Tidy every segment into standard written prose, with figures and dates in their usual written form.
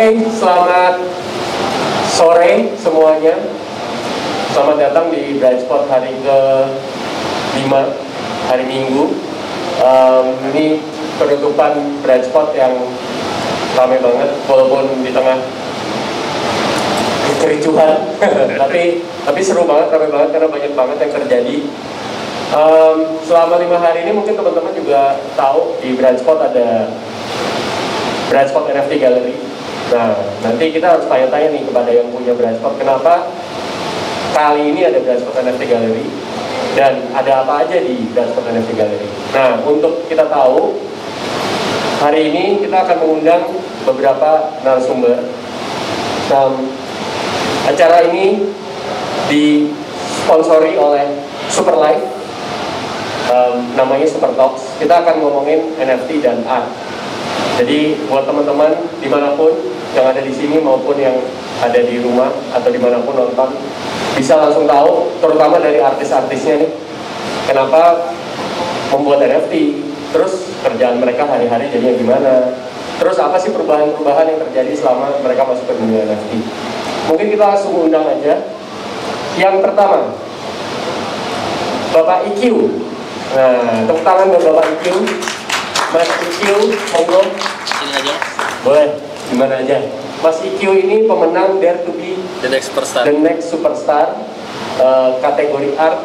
Oke, selamat sore semuanya. Selamat datang di Brightspot hari ke-5, hari Minggu. Ini penutupan Brightspot yang ramai banget, walaupun di tengah kericuhan. tapi seru banget, ramai banget karena banyak banget yang terjadi. Selama 5 hari ini mungkin teman-teman juga tahu di Brightspot ada Brightspot NFT Gallery. Nah, nanti kita harus tanya-tanya nih kepada yang punya Brightspot, kenapa kali ini ada Brightspot NFT Gallery dan ada apa aja di Brightspot NFT Gallery. Nah, untuk kita tahu, hari ini kita akan mengundang beberapa narasumber. Acara ini disponsori oleh Superlife, namanya Super Talks. Kita akan ngomongin NFT dan art. Jadi buat teman-teman dimanapun yang ada di sini maupun yang ada di rumah atau dimanapun nonton, bisa langsung tahu, terutama dari artis-artisnya nih, kenapa membuat NFT, terus kerjaan mereka hari-hari jadinya gimana, terus apa sih perubahan-perubahan yang terjadi selama mereka masuk ke dunia NFT. Mungkin kita langsung undang aja. Yang pertama, Bapak IQ. Nah, tepuk tangan buat Bapak IQ. Mas IQ, monggo. Ini aja. Boleh, gimana aja. Mas IQ ini pemenang Dare to be The Next Superstar. The Next Superstar kategori art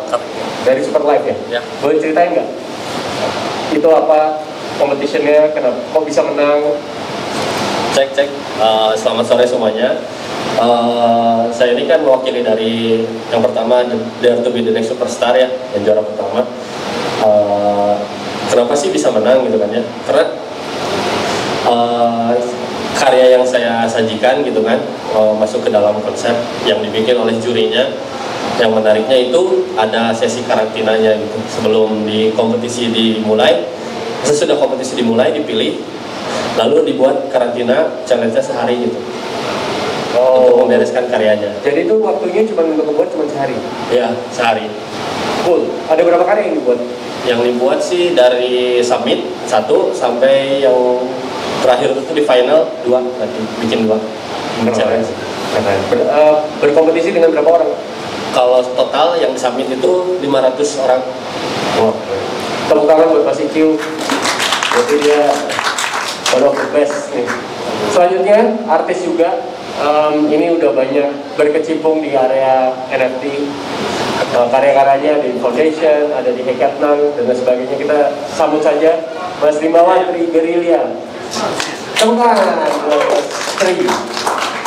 dari Superlife ya? Ya. Boleh ceritain nggak? Itu apa competitionnya? Kenapa? Kok bisa menang? Cek. Selamat sore semuanya. Saya ini kan mewakili dari yang pertama Dare to be The Next Superstar ya, yang juara pertama. Kenapa sih bisa menang gitu kan ya? Karena karya yang saya sajikan gitu kan masuk ke dalam konsep yang dibikin oleh jurinya. Yang menariknya itu ada sesi karantinanya gitu sebelum kompetisi dimulai. Sesudah kompetisi dimulai dipilih, lalu dibuat karantina challenge-nya sehari gitu. Untuk membereskan karyanya. Jadi itu waktunya cuma untuk membuat cuma sehari? Ya, sehari. Cool. Ada berapa karya yang dibuat? Yang dibuat sih dari submit 1 sampai yang terakhir itu di final 2, nanti bikin 2 challenge. Berkompetisi dengan berapa orang? Kalau total yang submit itu 500 orang. Tepuk tangan buat Mas IQ. Jadi dia one of the best nih. Selanjutnya artis juga. Ini udah banyak berkecimpung di area NFT. Karya-karyanya di Foundation, ada di Hackathon dan sebagainya. Kita sambut saja Mas Rimawan Gerilya. Tepuk tangan buat Mas Tri.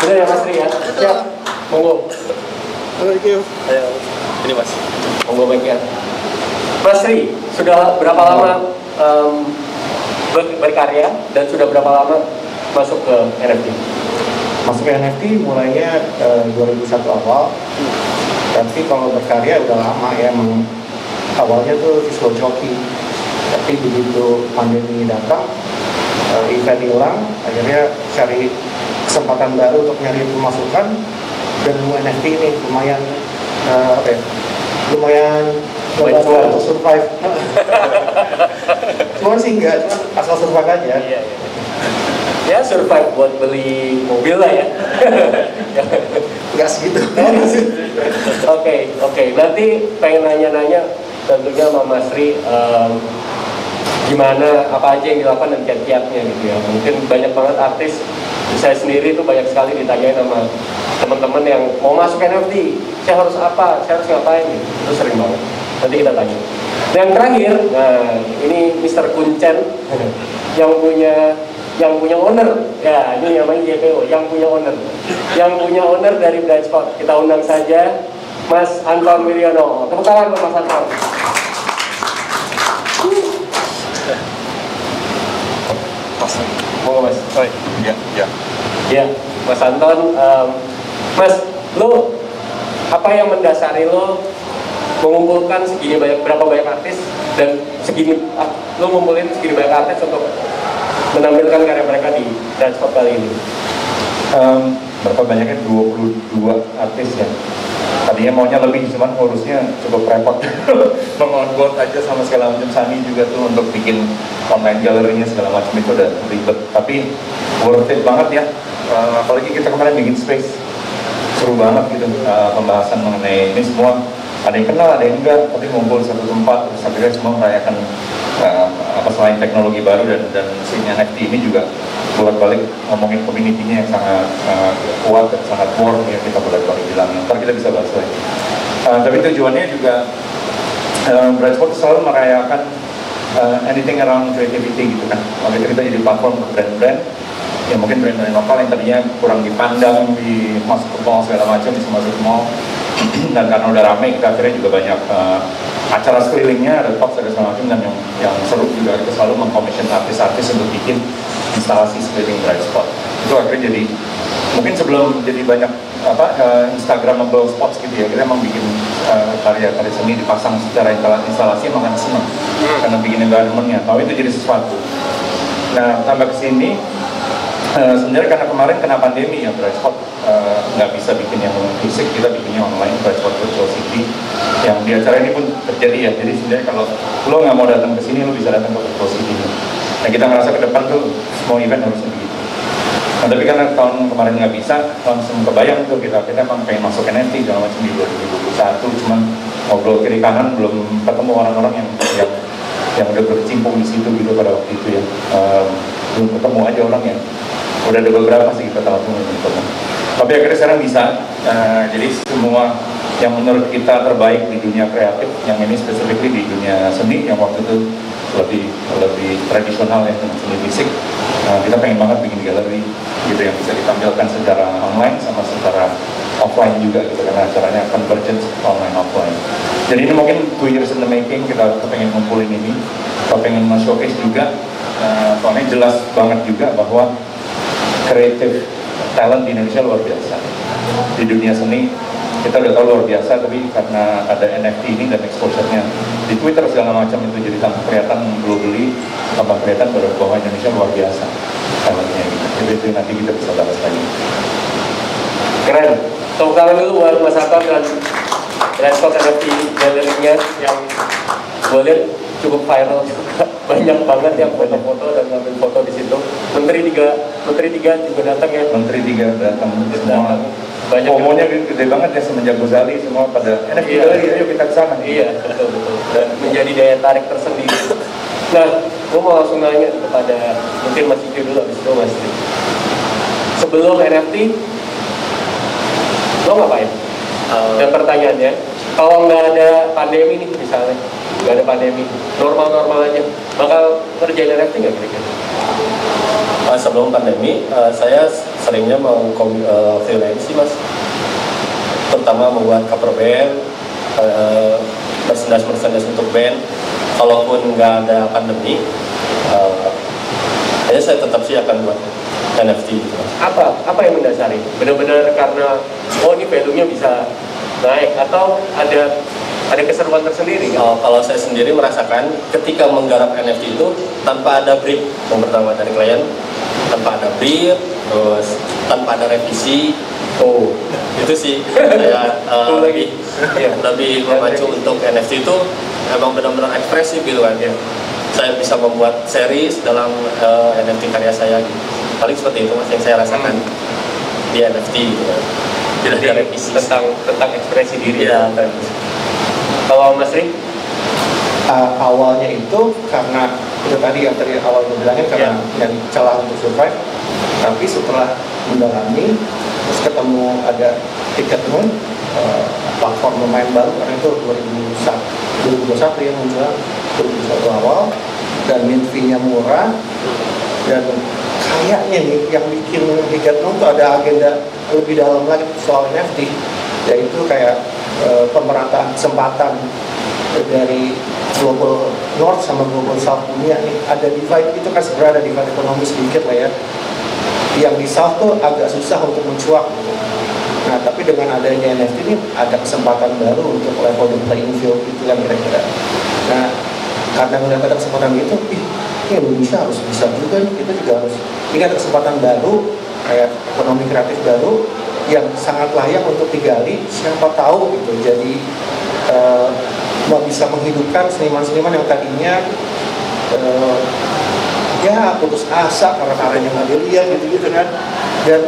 Benar ya Mas Tri ya? Siap. Monggo. Thank you. Ayo, ini Mas. Monggo bagian. Mas Tri, sudah berapa lama berkarya dan sudah berapa lama masuk ke NFT? Masuk ke NFT mulainya 2001 awal. Tapi kalau berkarya udah lama ya, emang awalnya tuh disco jockey. Tapi begitu pandemi datang, event hilang, akhirnya cari kesempatan baru untuk nyari pemasukan dan NFT ini lumayan lumayan untuk survive. Cuman sih enggak, cuma asal survive aja. Iya. ya survive buat beli mobil lah ya. Nggak segitu. Oke. Nanti pengen nanya-nanya tentunya sama Mas Ri, gimana, apa aja yang dilakukan dan kiat-kiatnya gitu ya. Mungkin banyak banget artis, saya sendiri tuh banyak sekali ditanyain sama teman-teman yang mau masuk NFT, saya harus apa, saya harus ngapain gitu. Itu sering banget. Nanti kita tanya. Yang terakhir, nah ini Mr. Kuncen yang punya owner, ya ini namanya JPO, yang punya owner dari Bright Spot. Kita undang saja Mas Anton Wiryono. Tepuk tangan buat Mas Anton. Mau Mas? Ya, Mas Anton, Mas, lo apa yang mendasari lo mengumpulkan berapa banyak artis dan lo ngumpulin segini banyak artis untuk menampilkan karya mereka di Bright Spot kali ini? Berapa banyaknya? 22 artis ya. Tadinya maunya lebih, cuman ngurusnya cukup repot. Mengonboard aja sama segala macam. Sani juga tuh untuk bikin online galerinya segala macam itu udah ribet. Tapi worth it banget ya. Apalagi kita kemarin bikin space, seru banget gitu. Pembahasan mengenai ini semua. Ada yang kenal, ada yang enggak, tapi ngumpul satu tempat, terus akhirnya semua merayakan selain teknologi baru dan si NFT ini juga bolak-balik ngomongin community-nya yang sangat kuat dan sangat warm ya, kita bolak-balik bilang. Ntar kita bisa bahas lagi. Tapi tujuannya juga Bright Spot selalu merayakan anything around creativity gitu kan. Makanya kita jadi platform untuk brand-brand ya, mungkin brand-brand lokal yang tadinya kurang dipandang di masuk ke mall segala macam bisa masuk ke mall. Dan karena udah rame, kita akhirnya juga banyak acara sekelilingnya, ada talks, ada segala macam. Dan yang seru juga, kita selalu mengkomission artis-artis untuk bikin instalasi sekeliling Bright Spot. Itu akhirnya jadi, mungkin sebelum jadi banyak Instagramable spots gitu ya, kita emang bikin karya-karya seni dipasang secara instalasi, emang kan seneng karena bikin environment-nya, tahu itu jadi sesuatu. Nah, tambah kesini sebenarnya karena kemarin kena pandemi ya, Bright Spot nggak bisa bikin yang fisik, kita bikinnya online, Bright Spot Virtual City. Yang di acara ini pun terjadi ya, jadi sebenarnya kalau lo nggak mau datang ke sini, lo bisa datang ke Virtual City. Nah, kita ngerasa ke depan tuh semua event harusnya begitu. Nah, tapi karena tahun kemarin nggak bisa, langsung kebayang tuh kita emang pengen masuk NFT segala macam di 2021, cuman ngobrol kiri kanan belum ketemu orang-orang yang udah berkecimpung di situ gitu pada waktu itu ya. Belum ketemu aja orang yang udah ada beberapa sih kita tahu gitu. Tapi akhirnya sekarang bisa. Jadi semua yang menurut kita terbaik di dunia kreatif, yang ini specifically di dunia seni yang waktu itu lebih tradisional ya, seni fisik. Kita pengen banget bikin galeri gitu yang bisa ditampilkan secara online sama secara offline juga gitu, karena acaranya convergence online offline. Jadi ini mungkin 2 years in the making, kita pengen ngumpulin ini, kita pengen showcase juga. Soalnya jelas banget juga bahwa kreatif talent di Indonesia luar biasa. Di dunia seni kita udah tahu luar biasa, tapi karena ada NFT ini dan exposure-nya di Twitter segala macam itu jadi tambah kelihatan globally, tambah kelihatan bahwa Indonesia luar biasa talentnya gitu. Jadi itu nanti kita bisa bahas lagi. Keren. Tepuk tangan dulu buat Mas Anton dan Bright Spot NFT galerinya yang gue lihat cukup viral juga. Banyak banget yang foto-foto dan ngambil foto di situ. Menteri tiga juga datang ya. Menteri 3 datang semua. Banyak Pomonya gede banget ya semenjak Gozali, semua pada NFT galeri, ayo kita kesana. Iya, betul. Dan menjadi daya tarik tersendiri. Nah, gue mau langsung nanya kepada mungkin Mas Iki dulu, abis itu Mas Ri. Sebelum NFT, lo ngapain? Dan pertanyaannya, kalau nggak ada pandemi nih misalnya, nggak ada pandemi, normal-normal aja, bakal kerjain NFT nggak kira-kira? Sebelum pandemi, saya seringnya mau freelance sih Mas, terutama membuat cover band, merchandise untuk band. Kalaupun nggak ada pandemi, kayaknya saya tetap sih akan buat NFT gitu Mas. Apa yang mendasari? Benar-benar karena ini value-nya bisa naik, atau ada keseruan tersendiri kan? Kalau saya sendiri merasakan ketika menggarap NFT itu tanpa ada brief, yang pertama dari klien, tanpa ada brief, terus tanpa ada revisi. Itu sih saya lebih memacu untuk NFT itu emang benar-benar ekspresif gitu kan ya. Saya bisa membuat series dalam NFT karya saya gitu. Paling seperti itu Mas yang saya rasakan di NFT gitu kan. Tidak ada revisi tentang ekspresi diri. ya. Kalau Mas Ri? Awalnya itu karena itu tadi yang tadi awal bilangin karena yang celah untuk survive, tapi setelah mendalami terus ketemu ada Ticketnoon, platform pemain baru karena itu 2021 yang muncul 2021 awal, dan mint fee-nya murah, dan kayaknya nih yang bikin Ticketnoon tuh ada agenda lebih dalam lagi soal NFT, yaitu kayak pemerataan kesempatan dari global north sama global south dunia nih. Ada divide, itu kan sebenarnya ada divide ekonomi sedikit lah ya, yang di south tuh agak susah untuk mencuat gitu. Nah tapi dengan adanya NFT ini ada kesempatan baru untuk level the playing field gitu kan kira-kira. Nah karena melihat ada kesempatan gitu, ini Indonesia harus bisa juga nih, kita juga harus ingat kesempatan baru, kayak ekonomi kreatif baru yang sangat layak untuk digali, siapa tahu gitu. Jadi bisa menghidupkan seniman-seniman yang tadinya ya putus asa karena karyanya nggak dilihat gitu-gitu kan, dan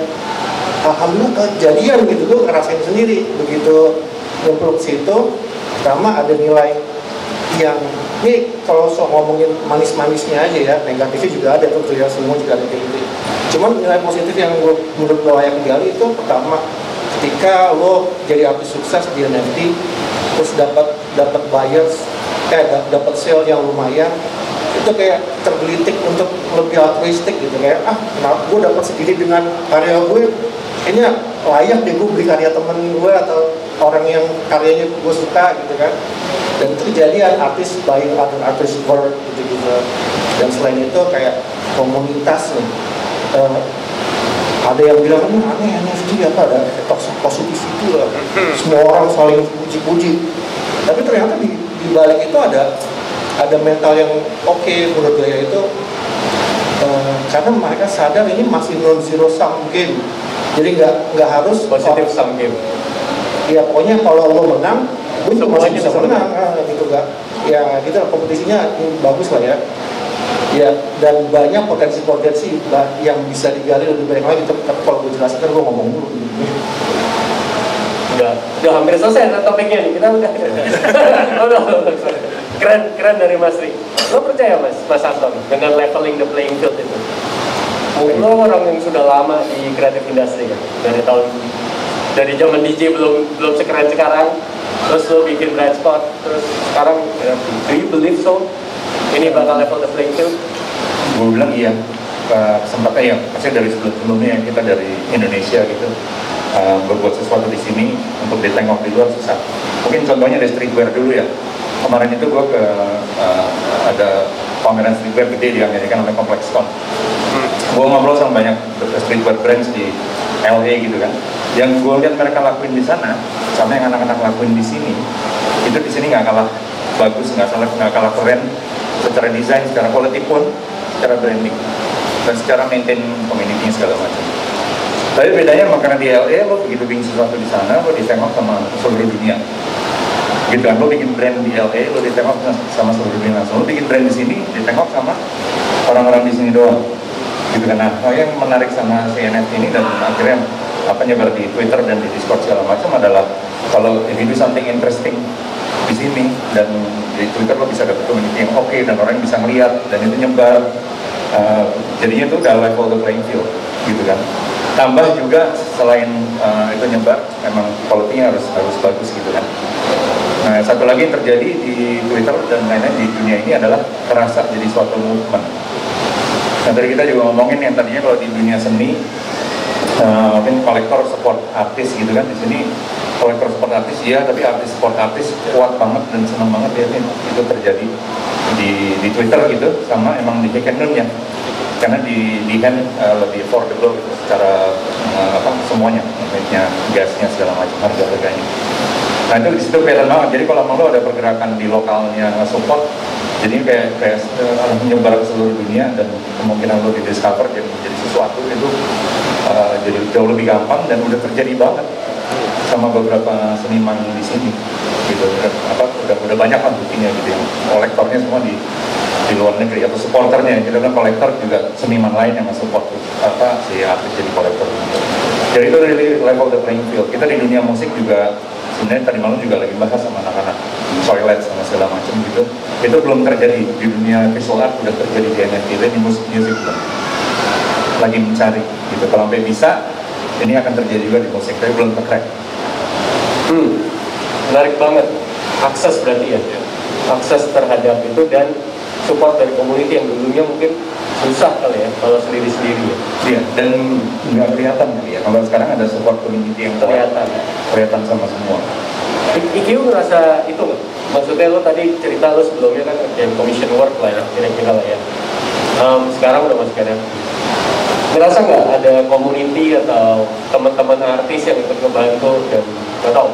alhamdulillah kejadian gitu, gue ngerasain sendiri begitu nyemplung situ. Pertama ada nilai yang ini kalau ngomongin manis-manisnya aja ya, negatifnya juga ada tuh ya, semua juga ada kayak gitu. Cuman nilai positif yang menurut gue layak digali itu pertama, ketika lo jadi artis sukses di NFT terus dapat buyers, dapat sale yang lumayan, itu kayak tergelitik untuk lebih altruistik gitu, kayak kenapa gue dapat segini dengan karya gue, kayaknya layak deh gue beli karya temen gue atau orang yang karyanya gue suka gitu kan. Dan itu kejadian, artis buying other artist work gitu. Dan selain itu kayak komunitas nih, ada yang bilang ini aneh NFT apa, ada toxic positivity lah, semua orang saling puji-puji. Tapi ternyata di balik itu ada mental yang oke menurut saya itu, karena mereka sadar ini masih non zero sum game, jadi nggak harus Positive sum game. Ya pokoknya kalau lo menang, gue juga masih bisa menang, gitu kan. Ya gitu lah, kompetisinya bagus lah ya. Ya, dan banyak potensi-potensi yang bisa digali lebih banyak lagi. Tapi kalau gue jelaskan, gue ngomong dulu. Udah hampir selesai topiknya nih. Kita udah. Keren dari Mas Ri. Lo percaya Mas Anton dengan leveling the playing field itu? Lo orang yang sudah lama di kreatif industri kan, dari zaman DJ belum sekeren sekarang, terus lo bikin Bright Spot, terus sekarang do you believe so? Ini bakal level the playing field? Gue bilang iya, kesempatan ya, pasti dari sebelumnya kita dari Indonesia gitu, berbuat sesuatu di sini untuk ditengok di luar susah. Mungkin contohnya dari streetwear dulu ya. Kemarin itu gue ada pameran streetwear gede di Amerika namanya ComplexCon. Gue ngobrol sama banyak streetwear brands di LA gitu kan. Yang gue lihat mereka lakuin di sana sama yang anak-anak lakuin di sini, itu di sini nggak kalah bagus, nggak kalah keren secara desain, secara quality pun, secara branding, dan secara maintain community segala macam. Tapi bedanya karena di LA lo begitu bikin sesuatu di sana, lo ditengok sama seluruh dunia. Gitu kan, lo bikin brand di LA, lo ditengok sama seluruh dunia langsung. Lo bikin brand di sini, ditengok sama orang-orang di sini doang. Gitu kan. Nah, yang menarik sama CNF ini dan akhirnya nyebar di Twitter dan di Discord segala macam adalah kalau if you do something interesting di sini dan di Twitter lo bisa dapet community yang oke dan orang bisa ngeliat dan itu nyebar, jadinya tuh udah level the playing field gitu kan. Tambah juga selain itu nyebar, memang quality-nya harus bagus gitu kan. Nah, satu lagi yang terjadi di Twitter dan lain-lain di dunia ini adalah terasa jadi suatu movement. Nah, tadi kita juga ngomongin yang tadinya kalau di dunia seni mungkin kolektor support artis gitu kan, di sini kolektor support artis ya, tapi artis support artis kuat banget dan senang banget ya itu terjadi di Twitter gitu, sama emang di Ticketnoon ya, karena di hand lebih affordable gitu, secara semuanya, gasnya segala macam harganya. Nah itu di situ kelihatan banget. Jadi kalau mau lo ada pergerakan di lokalnya support, jadi kayak menyebar ke seluruh dunia dan kemungkinan lo di discover jadi sesuatu itu jadi jauh lebih gampang dan udah terjadi banget sama beberapa seniman di sini gitu. Udah banyak kan buktinya gitu, yang kolektornya semua di di luar negeri atau supporternya. Kita kan kolektor juga seniman lain yang support si artis jadi kolektor. Jadi itu really level the playing field. Kita di dunia musik juga sebenarnya tadi malam juga lagi bahas sama anak-anak toilet sama segala macam gitu. Itu belum terjadi di dunia visual art, udah terjadi di NFT, di musik belum. Lagi mencari gitu. Kalau sampai bisa, ini akan terjadi juga di musik, tapi belum tercrack. Menarik banget. Akses berarti ya. Akses terhadap itu dan support dari community yang dulunya mungkin susah kali ya kalau sendiri-sendiri ya. Iya, dan nggak kelihatan kali ya. Kalau sekarang ada support community yang kelihatan sama semua. IQ ngerasa itu nggak? Maksudnya lo tadi cerita lo sebelumnya kan kerjaan commission work lah ya, kira-kira lah ya. Sekarang udah masuk NFT. Ngerasa nggak ada community atau teman-teman artis yang ikut ngebantu dan nggak tahu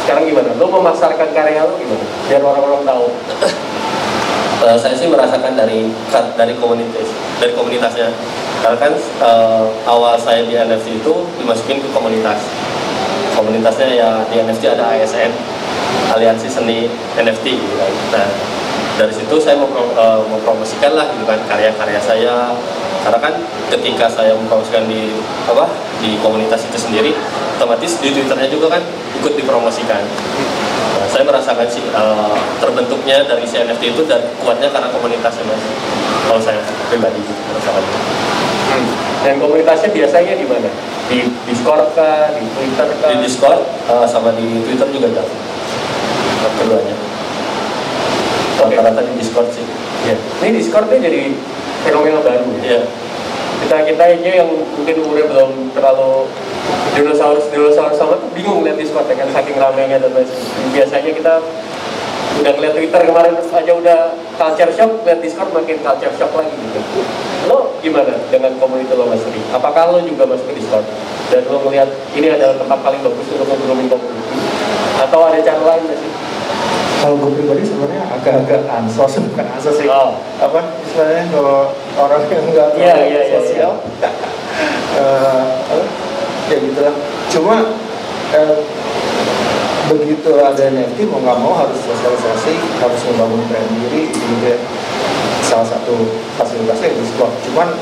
sekarang gimana? Lo memasarkan karya lo gimana? Biar orang-orang tahu. Saya sih merasakan dari komunitasnya. Karena kan awal saya di NFT itu dimasukin ke komunitas. Komunitasnya ya di NFT ada ASN, Aliansi Seni NFT gitu kan. Nah, dari situ saya mempromosikan lah gitu kan karya-karya saya. Karena kan ketika saya mempromosikan di komunitas itu sendiri, otomatis di Twitternya juga kan ikut dipromosikan. Nah, saya merasakan sih terbentuknya dari si NFT itu dan kuatnya karena komunitasnya mas. Kalau saya pribadi merasakan. Dan komunitasnya biasanya di mana? Di Discord kah? Di Twitter kah? Di Discord sama di Twitter juga jauh. Keduanya. Rata-rata di Discord sih. Ya. Ini Discordnya jadi fenomena baru ya. Kita aja yang mungkin umurnya belum terlalu dinosaurus sama tuh bingung lihat Discord dengan saking ramainya dan lain sebagainya. Biasanya kita udah ngeliat Twitter kemarin aja udah culture shock, lihat Discord makin culture shock lagi gitu. Lo gimana dengan komunitas lo Mas Ri? Apakah lo juga masuk ke Discord dan lo ngeliat ini adalah tempat paling bagus untuk nge-grooming community? Atau ada cara lain nggak sih? Kalau gue pribadi sebenarnya agak-agak ansos, bukan ansos sih. Apa istilahnya kalau orang yang nggak sosial, ya gitulah. Cuma begitu ada NFT mau nggak mau harus sosialisasi, harus membangun brand diri, juga salah satu fasilitasnya Discord. Cuman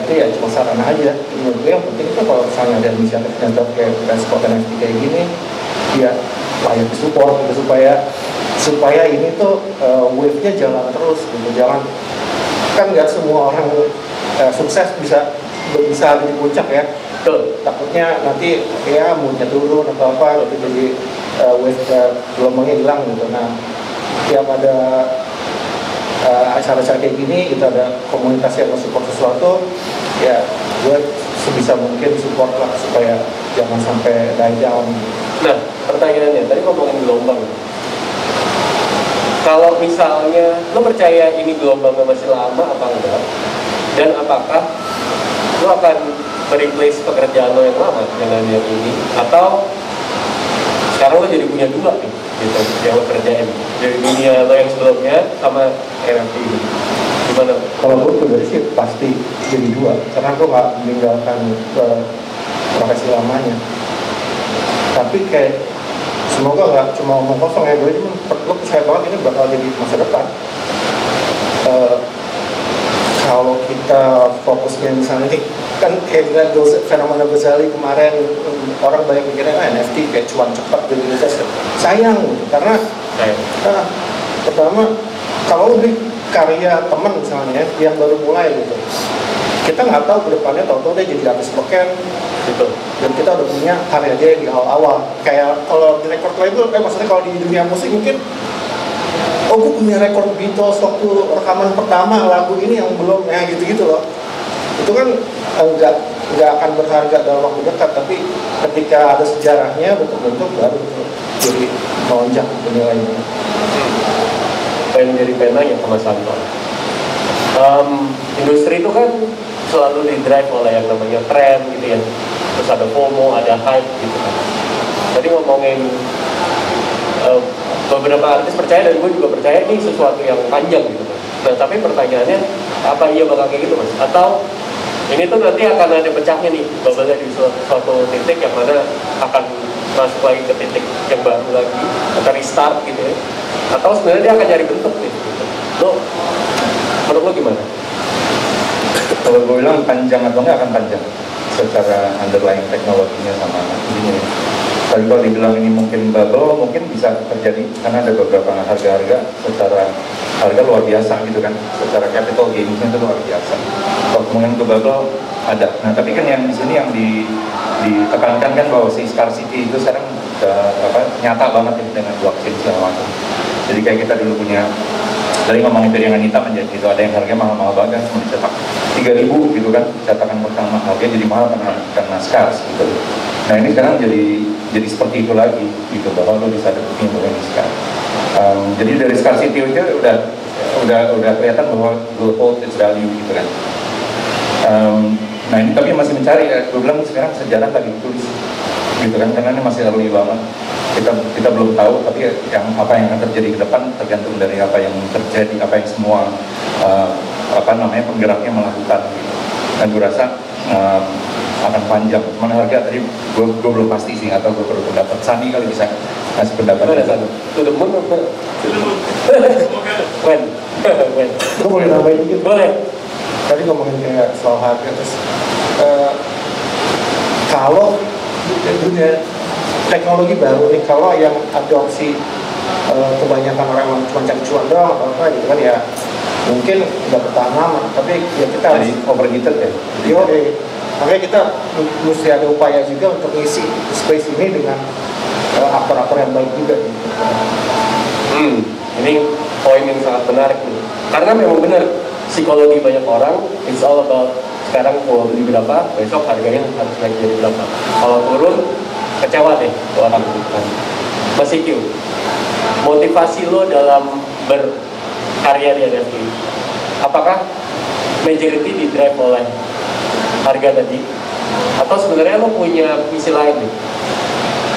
itu ya cuma sarana aja. Menurut gue yang penting itu kalau misalnya ada inisiatif nyantap kayak transport NFT kayak gini, ya layak support gitu, supaya ini tuh wave-nya jalan terus gitu. Jangan, kan nggak semua orang sukses bisa di puncak ya. Betul. Takutnya nanti ya moodnya turun atau apa gitu, jadi wave gelombangnya hilang gitu. Nah, tiap ada acara-acara kayak gini, kita ada komunitas yang support sesuatu, ya gue sebisa mungkin support lah supaya jangan sampai die down. Nah, pertanyaannya tadi ngomongin gelombang. Kalau misalnya lo percaya ini gelombangnya masih lama apa enggak, dan apakah lo akan mereplace pekerjaan lo yang lama dengan yang ini, atau sekarang lo jadi punya dua nih gitu yang lo kerjain, dari dunia lo yang sebelumnya sama NFT ini, gimana? Kalau gue pribadi sih pasti jadi dua, karena gue nggak meninggalkan profesi lamanya. Tapi kayak semoga nggak cuma omong kosong ya, gue percaya banget ini bakal jadi masa depan. Kalau kita fokusnya misalnya nih, kan kayak fenomena Ghazali kemarin, orang banyak mikirnya NFT kayak cuan cepat gitu, sayang gitu. Karena pertama kalau beli karya teman misalnya yang baru mulai gitu, kita nggak tahu kedepannya tahu-tahu dia jadi artis beken gitu, dan kita udah punya karya dia di awal-awal. Kayak kalau di record label, maksudnya kalau di dunia musik mungkin, oh gue punya record Beatles waktu rekaman pertama lagu ini yang belum, ya gitu-gitu loh. Itu kan nggak akan berharga dalam waktu dekat, tapi ketika ada sejarahnya bentuk-bentuk baru jadi melonjak nilainya. Pengen jadi pena ya sama Santo. Industri itu kan selalu di-drive oleh yang namanya tren gitu ya. Terus ada FOMO, ada hype gitu kan. Tadi ngomongin beberapa artis percaya, dan gue juga percaya ini sesuatu yang panjang gitu kan. Nah tapi pertanyaannya, apa iya bakal kayak gitu mas? Atau ini tuh nanti akan ada pecahnya nih, bubble-nya di suatu titik yang mana akan masuk lagi ke titik yang baru lagi, atau restart gitu ya. Atau sebenarnya dia akan cari bentuk gitu. Lo, menurut lo gimana? Kalau gue bilang panjang atau enggak akan panjang secara underlying teknologinya sama ininya. Tapi kalau dibilang ini mungkin bubble, mungkin bisa terjadi karena ada beberapa harga-harga secara harga luar biasa gitu kan, secara capital gains-nya itu luar biasa. Kalau kemudian ke bubble ada. Nah tapi kan yang di sini yang ditekankan kan bahwa si scarcity itu sekarang nyata banget ya dengan blockchain segala macam. Jadi kayak kita dulu punya, dari ngomongin piringan hitam aja gitu, ada yang harganya mahal-mahal banget, cuma dicetak 3.000 gitu kan, cetakan pertama harganya jadi mahal karena scarce gitu. Nah ini sekarang jadi seperti itu lagi gitu, bahwa lo bisa dapetin ini sekarang. Jadi dari scarcity itu udah kelihatan bahwa lo hold its value gitu kan. Nah ini tapi masih mencari ya, gue bilang sekarang sejarah lagi ditulis gitu kan, karena ini masih early banget. Kita belum tahu, tapi apa yang akan terjadi ke depan tergantung dari apa yang terjadi, apa yang semua penggeraknya melakukan gitu. Dan gue rasa akan panjang. Cuman harga tadi gue belum pasti sih, atau gue perlu pendapat. Sani kali bisa kasih pendapat. To the moon apa? When? Gue boleh nambahin dikit? Boleh. Tadi ngomongin kayak soal harga, terus kalau dunia teknologi baru nih, kalau yang adopsi kebanyakan orang yang cuma cari cuan doang atau apa gitu kan ya, mungkin nggak bertahan lama, tapi ya kita harus overheated ya. Makanya kita mesti ada upaya juga untuk ngisi space ini dengan aktor-aktor yang baik juga gitu. Ini poin yang sangat menarik nih, karena memang benar psikologi banyak orang, it's all about sekarang mau beli berapa, besok harganya harus naik jadi berapa. Kalau turun, kecewa deh orang itu. Mas Q, motivasi lo dalam berkarya di NFT, apakah majority di drive oleh harga tadi, atau sebenarnya lo punya misi lain nih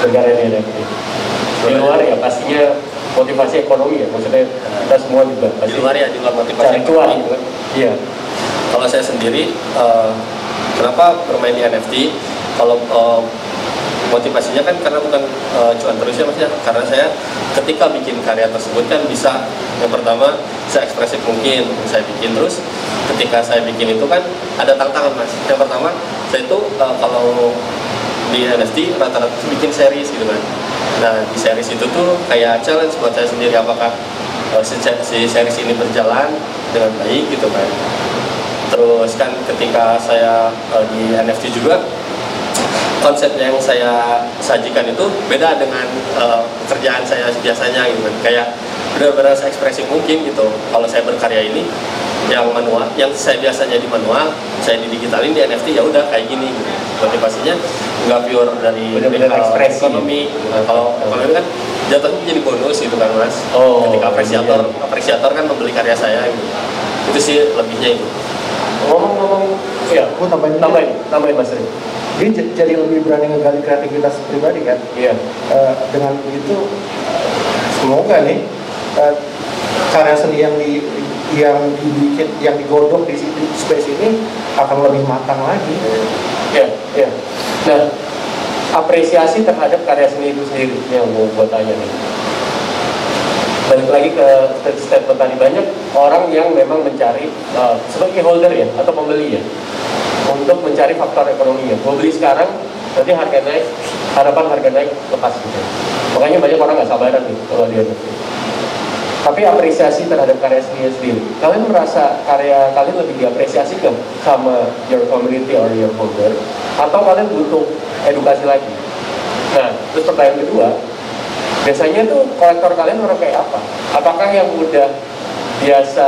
berkarya di NFT? Di luar ya pastinya motivasi ekonomi ya, maksudnya kita semua juga pasti di luar motivasi cuan gitu kan. Iya. Kalau saya sendiri, kenapa bermain di NFT? Kalau motivasinya kan karena bukan cuan terus ya maksudnya, karena saya ketika bikin karya tersebut kan bisa, yang pertama saya ekspresif mungkin saya bikin, terus ketika saya bikin itu kan ada tantangan mas. Yang pertama saya itu kalau di NFT rata-rata bikin series gitu kan. Nah di series itu tuh kayak challenge buat saya sendiri, apakah si series ini berjalan dengan baik gitu kan. Terus kan ketika saya di NFT juga, konsep yang saya sajikan itu beda dengan pekerjaan saya biasanya gitu kan. Kayak benar-benar saya ekspresi mungkin gitu. Kalau saya berkarya ini yang manual, yang saya biasanya di manual, saya digitalin di NFT, ya udah kayak gini gitu. Motivasinya nggak pure dari ekspresi ekonomi gitu. Kalau ekonomi kan jatuhnya jadi bonus gitu kan mas. Ketika apresiator kan membeli karya saya gitu. Itu sih lebihnya itu. Ngomong-ngomong, ya, Gue tambahin Mas Ri. Dia jadi lebih berani ngegali kreativitas pribadi kan. Iya. Dengan begitu, semoga nih karya seni yang dibikin, yang digodok di space ini akan lebih matang lagi. Iya. Nah, apresiasi terhadap karya seni itu sendiri yang mau gue tanya nih. Balik lagi ke statement tadi, banyak orang yang memang mencari sebagai holder ya atau pembeli ya, untuk mencari faktor ekonominya. Gue beli sekarang, nanti harga naik, harapan harga naik lepas gitu. Makanya banyak orang nggak sabaran nih kalau dia NFT. Tapi apresiasi terhadap karya seni sendiri, kalian merasa karya kalian lebih diapresiasi nggak sama your community or your holder, atau kalian butuh edukasi lagi? Nah, terus pertanyaan kedua, biasanya tuh kolektor kalian orang kayak apa? Apakah yang udah biasa,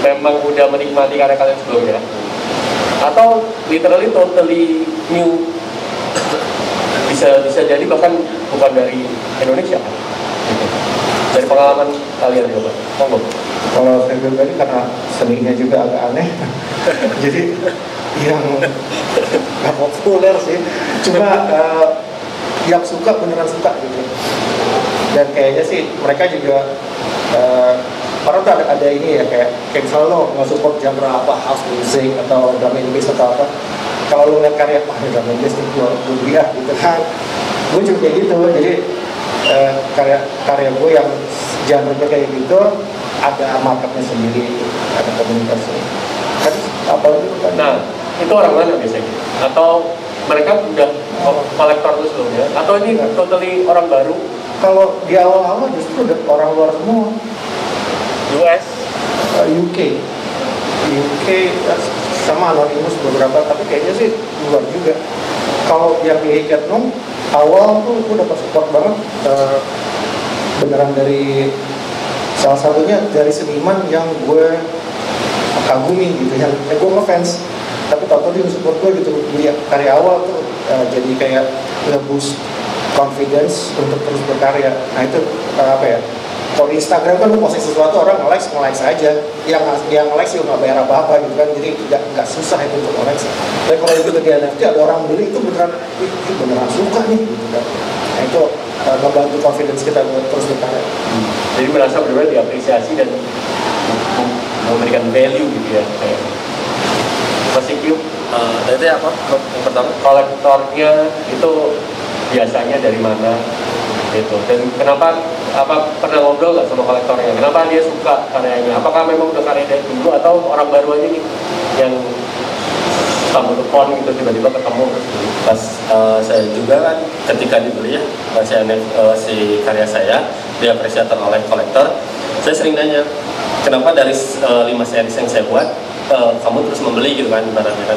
memang udah menikmati karya kalian sebelumnya, atau literally totally new, bisa jadi bahkan bukan dari Indonesia? Dari pengalaman kalian coba, ngomong. Kalau saya pribadi karena seninya juga agak aneh, jadi yang nggak populer sih, cuma yang suka beneran suka gitu. Dan kayaknya sih mereka juga orang tuh ada ini ya, kayak misalnya lo nggak support genre apa, house music atau drum and bass atau apa, kalau lo ngeliat karya drum and bass itu gue beli gitu kan, gue juga kayak gitu. Jadi karya gue yang genre kayak gitu ada marketnya sendiri, ada komunitasnya. Kan apa itu kan? Nah, itu orang mana biasanya? Atau mereka udah kolektor itu sebelumnya? Atau ini totally orang baru? Kalau di awal-awal justru udah orang luar semua. US? UK sama Anonymous beberapa, tapi kayaknya sih luar juga. Kalau yang di Hackathon awal tuh gue dapat support banget, beneran dari salah satunya dari seniman yang gue kagumi gitu, yang gue ngefans, tapi tau dia support gue gitu. Dia karya awal tuh jadi kayak nge-boost confidence untuk terus berkarya. Nah itu apa ya? Kalau di Instagram kan lu posting sesuatu orang nge-likes aja, yang nge-likes juga nggak bayar apa-apa gitu kan, jadi nggak susah itu untuk nge-likes. Tapi kalau itu di NFT ada orang beli itu beneran suka nih gitu kan. Nah itu ngebantu confidence kita buat terus berkarya. Jadi merasa benar-benar diapresiasi dan memberikan value gitu ya. Masih Q, Itu apa? Yang pertama? kolektornya itu biasanya dari mana? Gitu. Dan kenapa, pernah ngobrol nggak sama kolektornya? Kenapa dia suka karyanya? Apakah memang udah karya dari dulu atau orang baru aja nih yang sama pon gitu tiba-tiba ketemu terus beli? Pas saya juga kan ketika dibeli ya si karya saya diapresiasi oleh kolektor, saya sering nanya kenapa dari 5 series yang saya buat kamu terus membeli gitu kan, ibaratnya kan.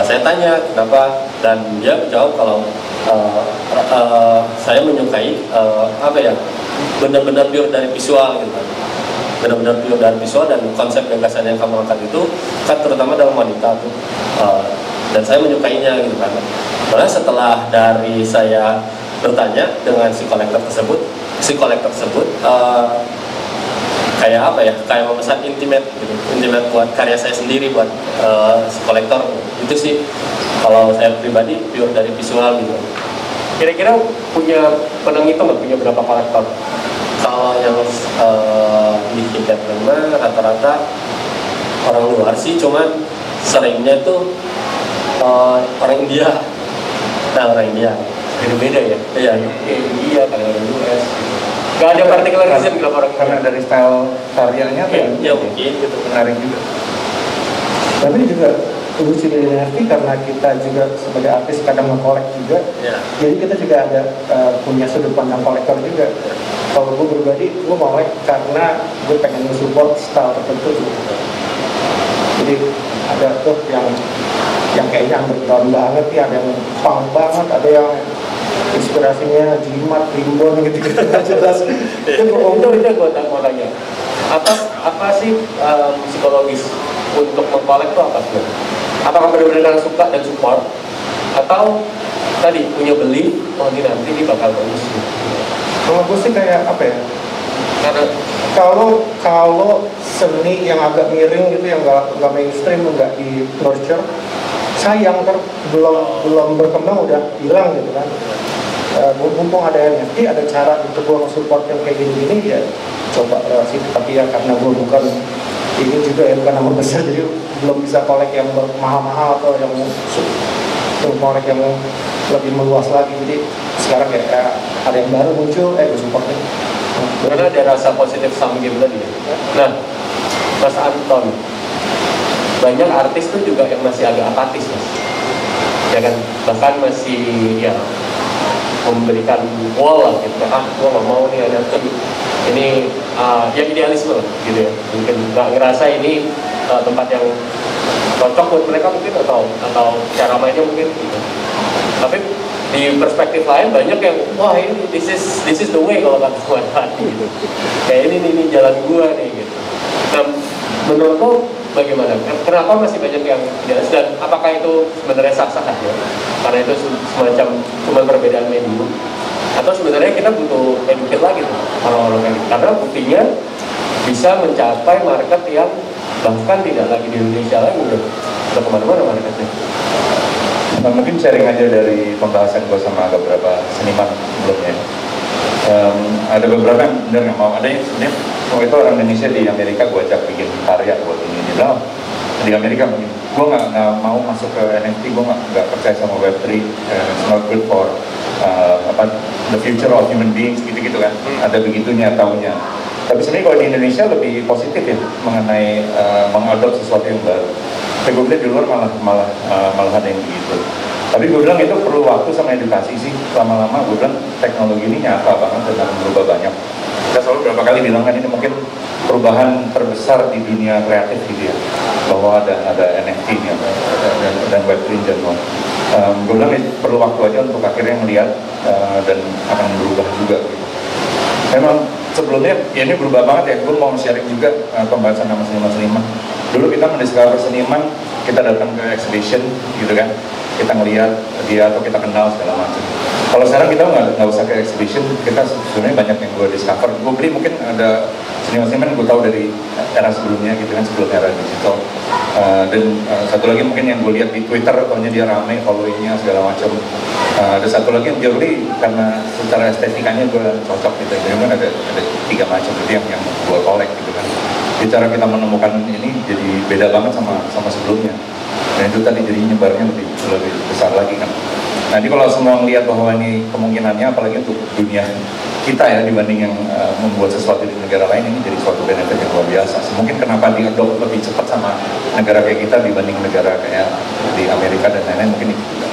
Saya tanya kenapa, dan dia menjawab kalau saya menyukai benar-benar pure dari visual gitu kan, benar-benar pure dari visual, dan konsep gagasan yang kamu angkat itu kan terutama dalam wanita tuh, dan saya menyukainya gitu kan. Malah setelah dari saya bertanya dengan si kolektor tersebut kayak kayak memesan intimate buat karya saya sendiri, buat si kolektor. Itu sih kalau saya pribadi pure dari visual gitu. Kira-kira pernah ngitung nggak punya berapa kolektor? Kalau yang di Hackathon rata-rata orang luar sih, cuman seringnya tuh orang India. Nah, orang India Beda-beda ya? iya. Iya, kadang orang US. Gak ada particular reason kenapa orang Karena dari style karyanya tuh Ya mungkin gitu. menarik juga. Tapi juga lucu di NFT karena kita juga sebagai artis kadang nge-collect juga. Ya. Jadi kita juga ada punya sudut pandang kolektor juga. Kalau gue pribadi, gue collect karena gue pengen nge-support style tertentu gitu. Jadi ada tuh yang kayaknya underground banget ya, ada yang punk banget, ada yang inspirasinya jimat, rimbon gitu-gitu nggak jelas. itu gue mau tanya. Apa sih psikologis untuk mengkolek itu apa sih? Apakah benar-benar suka dan support, atau tadi punya beli, ini nanti ini bakal bagus? Kalau gue sih kayak apa ya? Karena Kalau seni yang agak miring gitu, yang nggak mainstream, nggak di nurture, sayang belum berkembang udah hilang gitu kan. Mumpung ada NFT, ada cara untuk gue nge-support yang kayak gini-gini, ya coba sih. Tapi ya karena gue bukan ini juga ya, bukan nama besar, jadi belum bisa kolek yang mahal-mahal atau yang kolek yang lebih meluas lagi. Jadi sekarang ya ada yang baru muncul, gue supportnya. karena ada rasa positif sum game tadi ya. Nah, Mas Anton, banyak artis tuh juga yang masih agak apatis, Mas. Ya kan, bahkan masih ya memberikan wall lah gitu. Gue nggak mau nih ada ini yang idealisme lah gitu ya. Mungkin nggak ngerasa ini tempat yang cocok buat mereka mungkin, atau cara mainnya mungkin gitu. Tapi di perspektif lain banyak yang wah ini this is the way kalau kata Tuhan tadi gitu. Kayak ini jalan gua nih gitu. Nah, menurut lo bagaimana? Kenapa masih banyak yang idealis, dan apakah itu sebenarnya sah-sah aja? Karena itu semacam cuma perbedaan medium, atau sebenarnya kita butuh educate lagi tuh orang-orang ini, karena buktinya bisa mencapai market yang bahkan tidak lagi di Indonesia lagi, udah kemana-mana marketnya. Nah, mungkin sharing aja dari pembahasan gue sama beberapa seniman sebelumnya. Ada beberapa yang benar nggak mau, ada yang sebenarnya waktu itu orang Indonesia di Amerika gue ajak bikin karya buat ini di Amerika mungkin gue nggak mau masuk ke NFT, gue nggak percaya sama Web3, it's not good for the future of human beings gitu kan, ada begitunya taunya. Tapi sebenarnya kalau di Indonesia lebih positif ya mengenai mengadopsi sesuatu yang baru. Tapi gue bilang di luar malah ada yang begitu. Tapi gue bilang itu perlu waktu sama edukasi sih. Lama-lama gue bilang teknologi ini nyata banget dan akan berubah banyak. Kita selalu berapa kali bilang kan ini mungkin perubahan terbesar di dunia kreatif gitu ya, bahwa ada NFT nya dan Web3 in general. Gue bilang perlu waktu aja untuk akhirnya melihat dan akan berubah juga gitu. Memang sebelumnya ya ini berubah banget ya. Gue mau sharing juga pembahasan nama seniman-seniman. Dulu kita mendiscover seniman, kita datang ke exhibition gitu kan, kita ngelihat dia atau kita kenal segala macam. Kalau sekarang kita nggak usah ke exhibition, kita sebenarnya banyak yang gue discover. Gue beli mungkin ada seniman-seniman gue tahu dari era sebelumnya gitu kan, sebelum era digital. Dan satu lagi mungkin yang gue lihat di Twitter, pokoknya dia rame followingnya segala macam. Ada satu lagi yang dia beli karena secara estetikanya gue cocok gitu. Jadi kan ada 3 macam itu yang gue collect gitu kan. Jadi cara kita menemukan ini jadi beda banget sama sebelumnya. Dan itu tadi jadi nyebarnya lebih besar lagi kan. Nah, jadi kalau semua melihat bahwa ini kemungkinannya, apalagi untuk dunia kita ya dibanding yang membuat sesuatu di negara lain, ini jadi suatu benefit yang luar biasa. Mungkin kenapa diadopt lebih cepat sama negara kayak kita dibanding negara kayak di Amerika dan lain-lain, mungkin itu juga.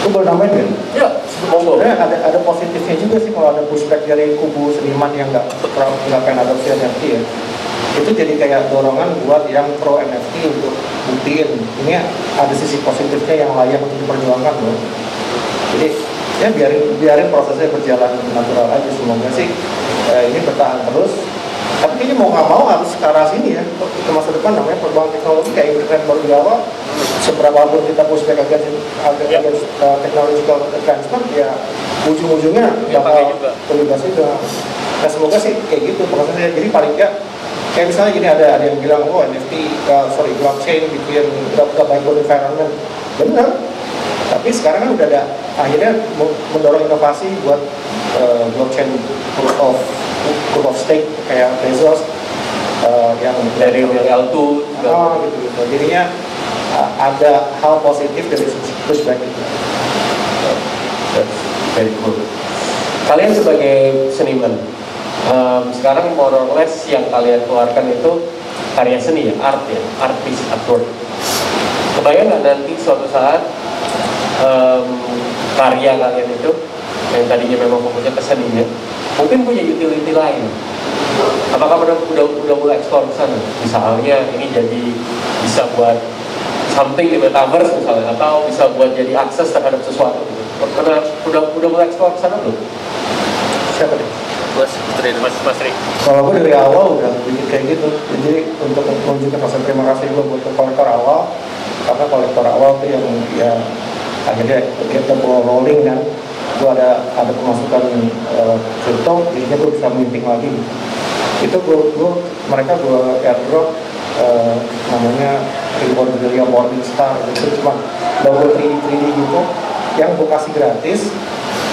Itu boleh nambahin kan? Ya, Sebenarnya ada positifnya juga sih kalau ada pushback dari kubu seniman yang nggak pengen adopsi NFT ya. Itu jadi kayak dorongan buat yang pro NFT untuk buktiin ini ada sisi positifnya yang layak untuk diperjuangkan loh. Jadi ya biarin prosesnya berjalan natural aja, semoga sih ini bertahan terus. Tapi ini mau nggak mau harus ke arah sini ya. Ke masa depan namanya perkembangan teknologi kayak internet baru di awal. Seberapa pun kita pushback agak technological advancement ya ujung-ujungnya bakal terlibat juga. Nah semoga sih kayak gitu prosesnya. Jadi paling nggak kayak misalnya gini, ada yang bilang NFT blockchain bikin gak baik buat environment. Benar. Tapi sekarang kan udah ada akhirnya mendorong inovasi buat blockchain proof of stake kayak Bezos yang dari L2 gitu. Jadinya ada hal positif dari pushback itu. Very cool. Kalian sebagai seniman, sekarang more or less yang kalian keluarkan itu karya seni ya, artist artwork. Kebayang nggak nanti suatu saat karya kalian itu yang tadinya memang fokusnya ke seninya mungkin punya utility lain? Apakah udah mulai explore ke sana? Misalnya ini jadi bisa buat something di metaverse misalnya, atau bisa buat jadi akses terhadap sesuatu gitu. Karena udah mulai explore ke sana belum? Siapa nih? Mas Tri. Kalau gue dari awal udah bikin kayak gitu. Jadi untuk menunjukkan rasa terima kasih gue buat kolektor awal, karena kolektor awal tuh yang ya akhirnya kita ball rolling kan. Gue ada pemasukan crypto, jadinya gue bisa minting lagi. Itu mereka gue airdrop namanya Primordialia Morningstar, itu cuma logo 3D gitu yang gue kasih gratis.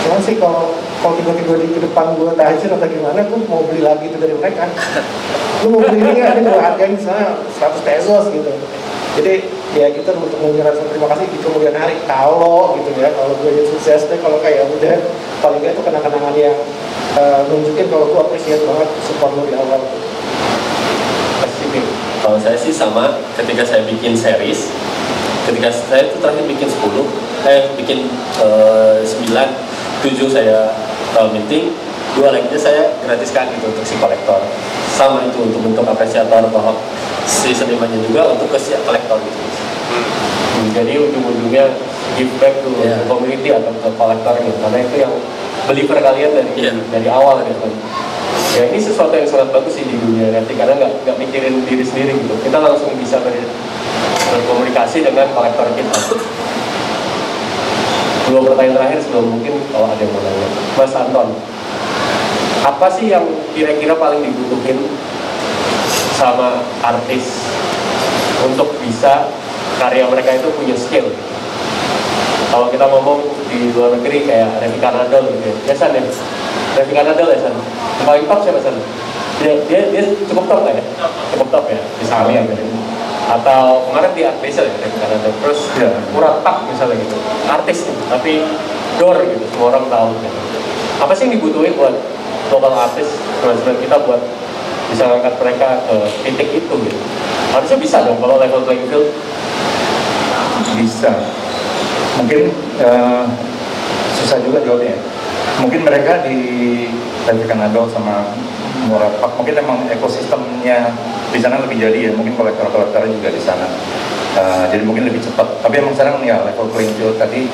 Cuman sih kalau tiba-tiba di depan gue tajir atau gimana, gue mau beli lagi itu dari mereka. Gue mau beli ini nggak, ini gue hargain misalnya 100 pesos gitu. Jadi ya kita untuk mengucapkan terima kasih di kemudian hari kalau gitu ya, kalau gue jadi sukses deh, kalau kayak udah paling nggak itu kenang-kenangan yang nunjukin kalau gue appreciate banget support lo di awal. Kalau saya sih sama, ketika saya bikin series, ketika saya itu terakhir bikin 9, 7 saya minting, 2 lainnya saya gratiskan gitu untuk si kolektor. Sama itu untuk bentuk apresiator bahwa si senimannya juga untuk ke si kolektor gitu. Jadi ujung-ujungnya give back to community atau ke kolektor gitu, karena itu yang believer kalian dari awal gitu. Ya ini sesuatu yang sangat bagus sih di dunia NFT, karena nggak mikirin diri sendiri gitu. Kita langsung bisa berkomunikasi dengan kolektor kita. 2 pertanyaan terakhir sebelum mungkin kalau ada yang mau nanya. Mas Anton, apa sih yang kira-kira paling dibutuhin sama artis untuk bisa karya mereka itu punya skill? Kalau kita ngomong di luar negeri kayak Revika Nadal gitu ya, San ya? Revika Nadal ya San? Paling top siapa San? Dia cukup top ya? Cukup top ya, misalnya gitu. Atau kemarin di Art Basel ya, Revika Nadal, terus Murat Tak misalnya gitu, artis tapi door gitu, semua orang tahu gitu. Apa sih yang dibutuhin buat lokal artis, teman-teman kita buat bisa ngangkat mereka ke titik itu gitu. Harusnya bisa dong kalau level playing field. Bisa. Mungkin susah juga jawabnya. Mungkin mereka di Pacific Adult sama Murad Park, mungkin emang ekosistemnya di sana lebih jadi ya. Mungkin kolektor-kolektornya juga di sana. Jadi mungkin lebih cepat. Tapi emang sekarang ya level playing field tadi,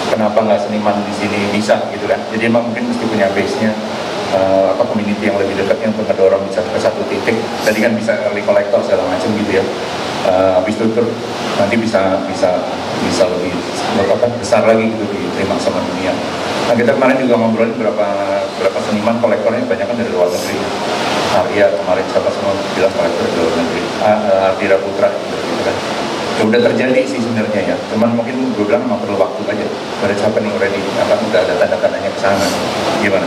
kenapa nggak seniman di sini bisa gitu kan? Jadi emang mungkin mesti punya base-nya, community yang lebih dekatnya untuk ngedorong bisa ke satu titik. Tadi kan bisa early collector segala macam gitu ya. Habis itu nanti bisa lebih besar lagi gitu diterima sama dunia. Nah kita kemarin juga ngobrolin berapa seniman kolektornya banyak kan dari luar negeri. Arya kemarin siapa semua bilang kolektor dari luar negeri. Artira Putra gitu kan. Ya udah terjadi sih sebenarnya ya. Cuman mungkin gue bilang memang perlu waktu aja. Pada siapa nih already udah ada tanda-tandanya ke sana. Gimana?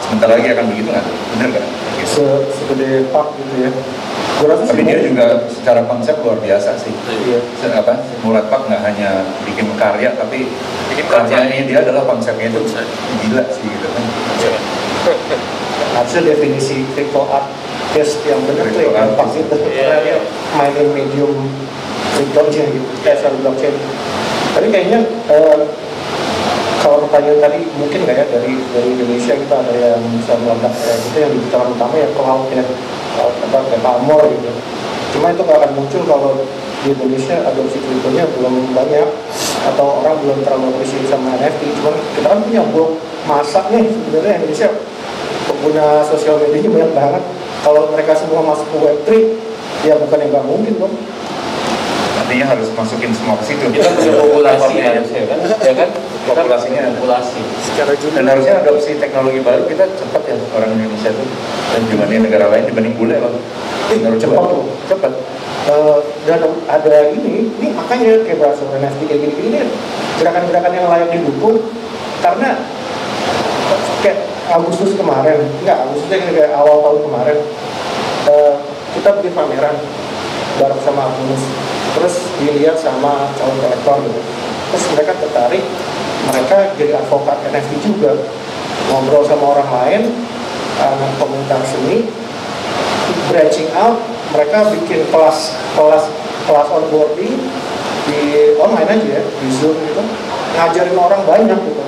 Sebentar lagi akan begitu nggak? Bener kan? Gitu. Segede Park gitu ya. Tapi dia juga secara konsep luar biasa sih. Iya. Murad Park nggak hanya bikin karya, tapi karyanya dia adalah konsepnya itu gila sih gitu kan. Harusnya definisi crypto artist yang benar tuh yang Park itu. Karena dia mainin medium blockchain gitu, asal blockchain. Tapi kayaknya kalau pertanyaan tadi mungkin nggak ya dari Indonesia kita ada yang bisa meledak itu yang digital utama ya cloud ya. Kayak pamor gitu. Cuma itu nggak akan muncul kalau di Indonesia adopsi kriptonya belum banyak atau orang belum terlalu appreciate sama NFT. Cuma kita kan punya blog masak nih sebenarnya Indonesia pengguna sosial medianya banyak banget. Kalau mereka semua masuk ke Web3 ya bukan yang nggak mungkin dong. Artinya harus masukin semua ke situ. Kita punya populasi harusnya kan, ya kan? Populasinya populasi. Dan harusnya adopsi teknologi baru kita cepat ya orang Indonesia itu dan dibanding negara lain dibanding bule loh. Menurut cepat. Dan ada ini makanya kayak bahasa NFT kayak gini gerakan-gerakan yang layak didukung karena kayak Agustusnya kayak awal tahun kemarin kita bikin pameran bareng sama Agustus, terus dilihat sama calon kolektor gitu, terus mereka tertarik, mereka jadi advokat NFT juga, ngobrol sama orang lain, anak komunitas seni, branching out, mereka bikin kelas onboarding di online aja ya, di Zoom gitu, ngajarin orang banyak gitu.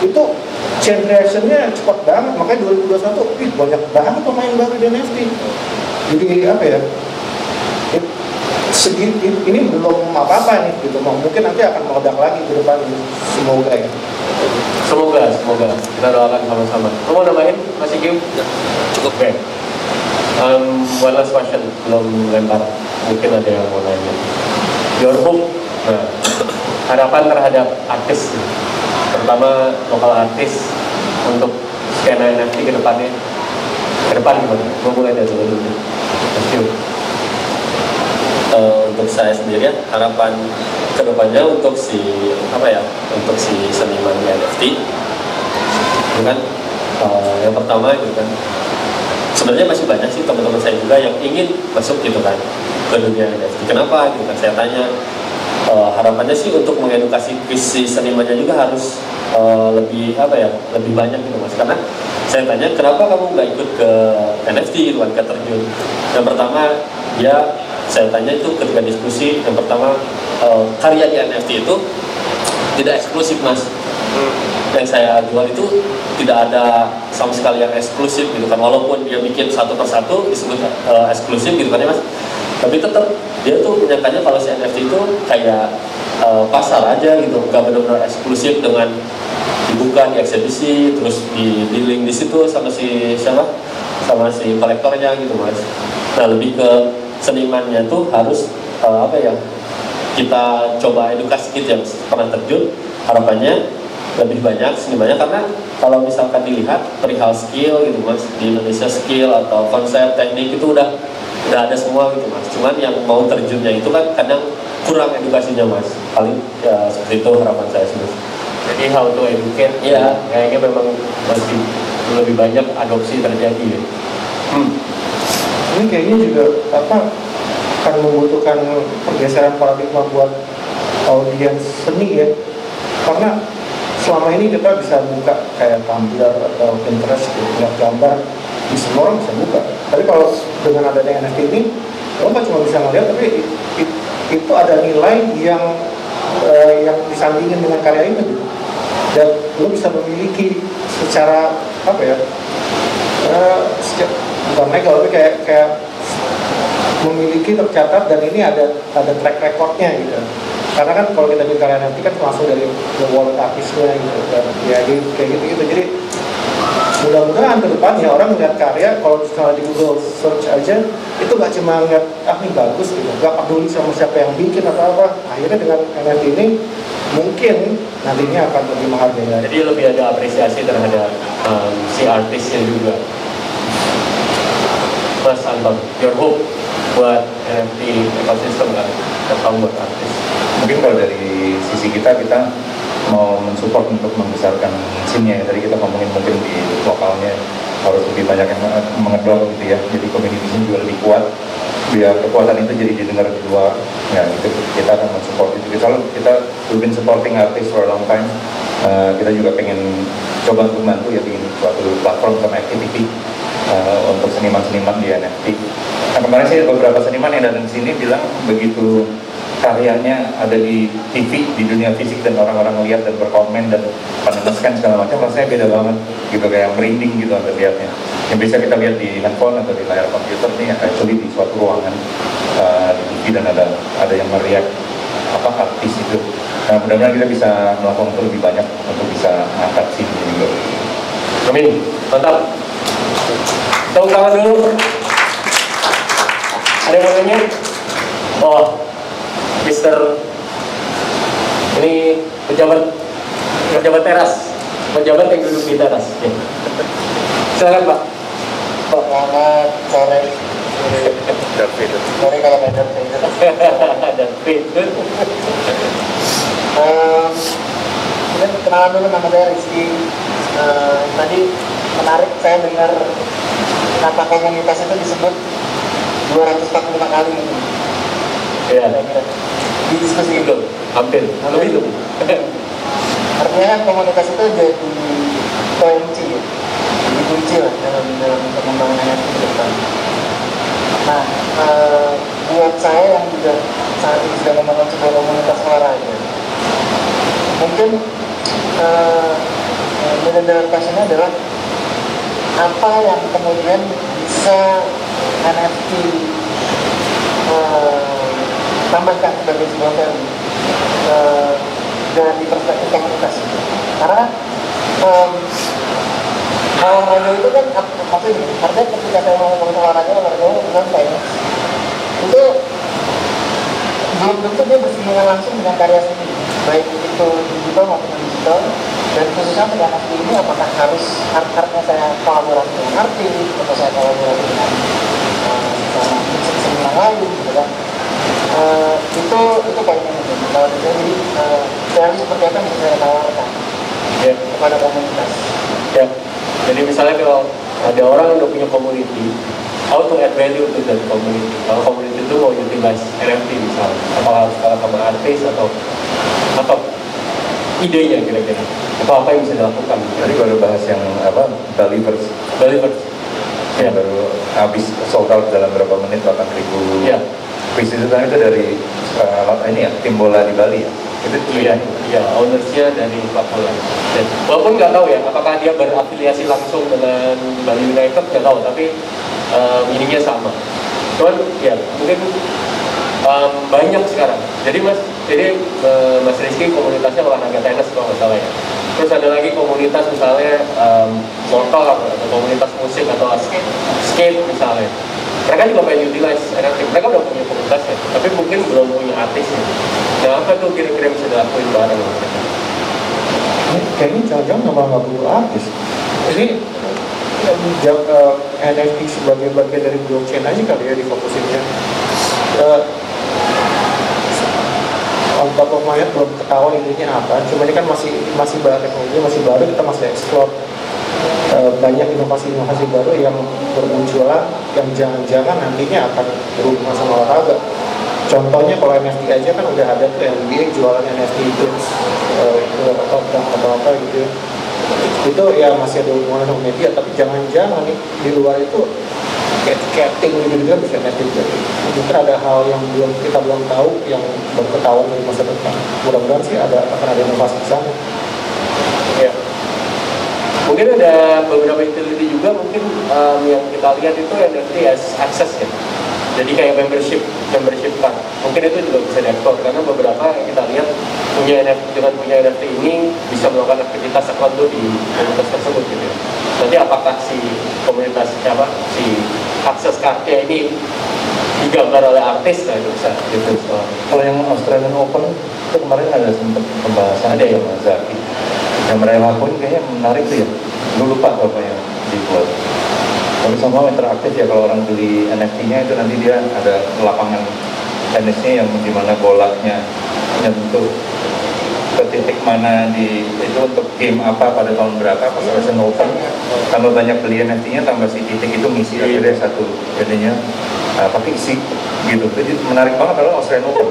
Itu generation-nya cepat banget, makanya 2021 banyak banget pemain baru di NFT. Jadi apa ya? Ini belum apa-apa nih gitu, mungkin nanti akan meledak lagi ke depan, semoga ya. Semoga kita doakan sama-sama. Kamu mau nambahin Mas Ikim? Cukup. Oke. One last question, belum lempar. Mungkin ada yang mau nanya. Your hope, harapan terhadap artis, terutama lokal artis untuk skena NFT ke depannya. Ke depan gimana? Gue mulai dari dulu. Untuk saya sendiri ya, harapan kedepannya untuk si seniman NFT itu kan yang pertama gitu kan, sebenarnya masih banyak sih teman-teman saya juga yang ingin masuk gitu kan ke dunia NFT. Kenapa gitu kan, saya tanya, harapannya sih untuk mengedukasi si senimannya juga harus lebih banyak gitu Mas, karena saya tanya kenapa kamu nggak ikut ke NFT gitu kan, ke terjun. Yang pertama saya tanya itu ketika diskusi, yang pertama karya di NFT itu tidak eksklusif Mas. Yang saya jual itu tidak ada sama sekali yang eksklusif gitu kan, walaupun dia bikin satu persatu disebut eksklusif gitu kan ya Mas, tapi tetap dia tuh menyangkanya kalau si NFT itu kayak pasar aja gitu, nggak benar-benar eksklusif dengan dibuka di eksibisi terus di link di situ sama si kolektornya gitu Mas. Nah lebih ke senimannya tuh harus kita coba edukasi gitu yang pernah terjun, harapannya lebih banyak senimannya, karena kalau misalkan dilihat perihal skill gitu Mas, di Indonesia skill atau konsep teknik itu udah ada semua gitu Mas, cuman yang mau terjunnya itu kan kadang kurang edukasinya Mas, paling ya seperti itu harapan saya sendiri. Jadi how to educate ya, kayaknya memang masih lebih banyak adopsi terjadi ya. Ini kayaknya juga akan membutuhkan pergeseran paradigma buat audiens seni ya, karena selama ini kita bisa buka kayak Tumblr atau Pinterest gitu, lihat gambar, semua orang bisa buka. Tapi kalau dengan adanya NFT ini, lo nggak cuma bisa ngeliat, tapi itu ada nilai yang disandingin dengan karya itu gitu. Dan lo bisa memiliki secara apa ya, bukan legal, tapi kayak memiliki tercatat, dan ini ada track recordnya gitu. Karena kan kalau kita bikin karya NFT kan langsung dari wallet artisnya gitu, dan ya kayak gitu. Jadi mudah-mudahan ke depannya orang ngeliat karya, kalau misalnya di Google search aja, itu nggak cuma ngeliat ini bagus gitu, nggak peduli sama siapa yang bikin atau apa. Akhirnya dengan NFT ini mungkin nantinya akan lebih menghargai. Jadi lebih ada apresiasi terhadap si artisnya juga. Mas Anton, your hope buat NFT ekosistem kan, atau buat artis? Mungkin kalau dari sisi kita mau mensupport untuk membesarkan scene-nya. Tadi kita ngomongin mungkin di lokalnya harus lebih banyak yang mengedor gitu ya, jadi community-nya juga lebih kuat, biar kekuatan itu jadi didengar di luar. Ya itu kita akan mensupport itu. Soalnya kita we've been supporting artists for a long time. Kita juga pengen coba untuk bantu ya, bikin suatu platform sama activity untuk seniman-seniman di NFT. Nah kemarin sih beberapa seniman yang datang ke sini bilang begitu karyanya ada di TV, di dunia fisik, dan orang-orang lihat dan berkomen dan menemaskan segala macam, rasanya beda banget gitu, kayak merinding gitu anda lihatnya. Yang bisa kita lihat di handphone atau di layar komputer nih, actually di suatu ruangan di TV, dan ada yang meriak artis itu. Nah mudah-mudahan kita bisa melakukan itu lebih banyak untuk bisa angkat sini juga. Amin, mantap. Tepuk tangan dulu. Ada yang mau nanya? Oh, Mister, ini pejabat teras, pejabat yang duduk di teras. Ya. Silakan Pak. Selamat sore. Sore kalau nggak David. Kenalan dulu, nama saya Rizky. Tadi menarik saya dengar kata komunitas itu disebut 245 kali. Iya. Di diskusi itu. Hampir. Lebih. Artinya kan komunitas itu jadi kunci, jadi kunci lah dalam pengembangan NFT ke depan. Nah, buat saya yang juga saat ini sedang membangun sebuah komunitas olahraga, mungkin benar-benar passionnya adalah apa yang kemudian bisa NFT tambahkan sebagai sebuah value dari perspektif komunitas. Karena olahraga itu kan maksudnya artinya ketika saya mau ngomongin olahraga bukan finance, itu belum tentu dia bersinggungan langsung dengan karya sendiri, baik itu digital maupun digital. Dan khususnya untuk NFT ini, apakah harus artnya saya kolaborasi dengan artis atau saya kolaborasi dengan seni yang lain gitu kan. Itu paling penting. Kalau jadi value seperti apa yang bisa saya tawarkan kepada komunitas. Ya. Jadi misalnya kalau ada orang yang udah punya community, how to add value to that community. Kalau community itu mau utilize NFT misalnya, apakah harus kalah sama artis atau apa idenya kira-kira? Apa yang bisa dilakukan? Tadi baru bahas yang Believers. Ya. Baru habis sold out dalam berapa menit, 8.000. Ya. Piece itu kan itu dari ini ya, tim bola di Bali ya. Itu Iya, ownernya dari klub bola. Dan walaupun nggak tahu ya, apakah dia berafiliasi langsung dengan Bali United nggak tahu, tapi ininya sama. Cuman ya mungkin banyak sekarang. Jadi Mas Rizky komunitasnya olahraga tenis kalau nggak salah ya. Terus ada lagi komunitas misalnya motor atau komunitas musik atau skate misalnya. Mereka juga pengen utilize NFT. Mereka udah punya komunitasnya, tapi mungkin belum punya artisnya. Nah apa tuh kira-kira bisa dilakuin bareng? Kayaknya jangan-jangan nggak perlu artis. Ini NFT sebagai bagian dari blockchain aja kali ya difokusinnya. On top of my head belum ketahuan intinya apa. Cuma ini kan masih baru, teknologinya masih baru, kita masih explore banyak inovasi-inovasi baru yang bermunculan yang jangan-jangan nantinya akan berhubungan sama olahraga. Contohnya kalau NFT aja kan udah ada tuh NBA jualan NFT itu atau apa gitu ya. itu ya masih ada hubungan sama media, tapi jangan-jangan nih di luar itu catting gitu kan bisa NFT juga. Mungkin ada hal yang kita belum tahu yang baru ketahuan di masa depan. Mudah-mudahan sih akan ada inovasi di sana. Ya. Mungkin ada beberapa utility juga mungkin yang kita lihat itu NFT as access ya. Jadi kayak membership card. Mungkin itu juga bisa diekspor karena beberapa yang kita lihat dengan punya NFT ini bisa melakukan aktivitas tertentu di komunitas tersebut gitu. Nanti apakah si komunitas si akses cardnya ini digambar oleh artis, nah itu bisa gitu. Kalau yang Australian Open itu kemarin ada sempat pembahasan ada ya Mas Zaki. Yang mereka lakuin kayaknya menarik tuh ya. Lu lupa apa yang dibuat. Tapi somehow interaktif ya, kalau orang beli NFT-nya itu nanti dia ada lapangan tenisnya yang dimana bolanya nyentuh ke titik mana itu untuk game apa pada tahun berapa pas Australian Open. Tambah banyak beli NFT-nya tambah si titik itu ngisi akhirnya satu jadinya pakai isi gitu. Jadi menarik banget kalau Australian Open.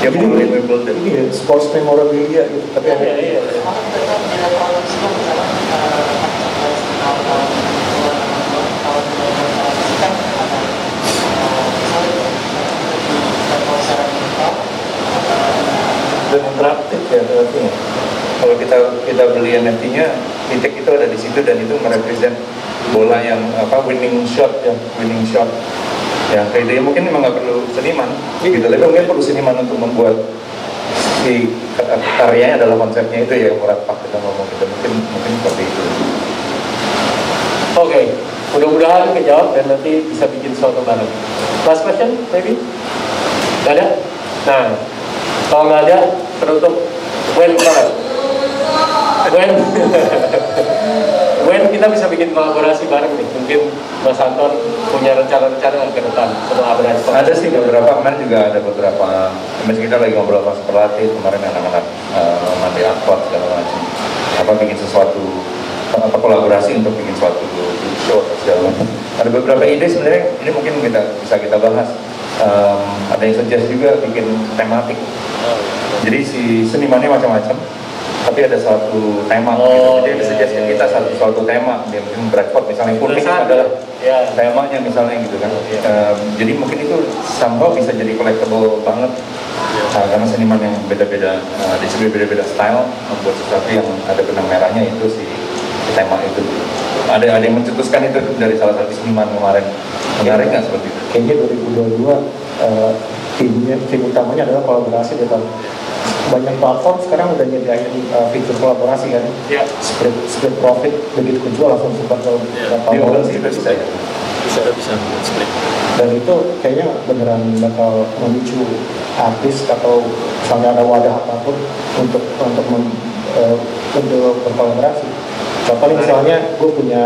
Dia mulai Wimbledon. Ini sports memorabilia gitu. Tapi iya. Dan interaktif ya artinya. Kalau kita beli NFT-nya, titik itu ada di situ dan itu merepresent bola yang winning shot. Ya kayak mungkin memang nggak perlu seniman, gitu. Tapi mungkin perlu seniman untuk membuat si karyanya adalah konsepnya itu ya, Murad Pak kita ngomong gitu. Mungkin seperti itu. Oke, mudah-mudahan kejawab dan nanti bisa bikin sesuatu bareng. Last question, maybe? Gak ada? Nah, kalau nggak ada, penutup when kita bisa bikin kolaborasi bareng nih. Mungkin Mas Anton punya rencana-rencana ke depan setelah berhasil. Ada sih beberapa, kemarin juga ada beberapa. Kemarin kita lagi ngobrol sama pelatih kemarin anak-anak mandi aktor segala macam. Bikin sesuatu kolaborasi untuk bikin suatu show atau segala macam. Ada beberapa ide sebenarnya, ini mungkin bisa kita bahas. Ada yang suggest juga bikin tematik. Jadi si senimannya macam-macam, tapi ada suatu tema. Jadi ada suggestion kita suatu tema. Dia mungkin Bradford misalnya kuning adalah temanya misalnya gitu kan. Jadi mungkin itu somehow bisa jadi collectible banget. Karena seniman yang beda-beda, beda-beda style membuat sesuatu yang ada benang merahnya itu si tema itu. Ada yang mencetuskan itu dari salah satu seniman kemarin. Menarik nggak seperti itu? Kayaknya 2022 tim utamanya adalah kolaborasi dengan banyak platform sekarang udah nyediain fitur kolaborasi kan. Split profit begitu kejual langsung sempat ke platform sih bisa split. Dan itu kayaknya beneran bakal memicu artis atau misalnya ada wadah apapun untuk berkolaborasi. Contohnya misalnya gue punya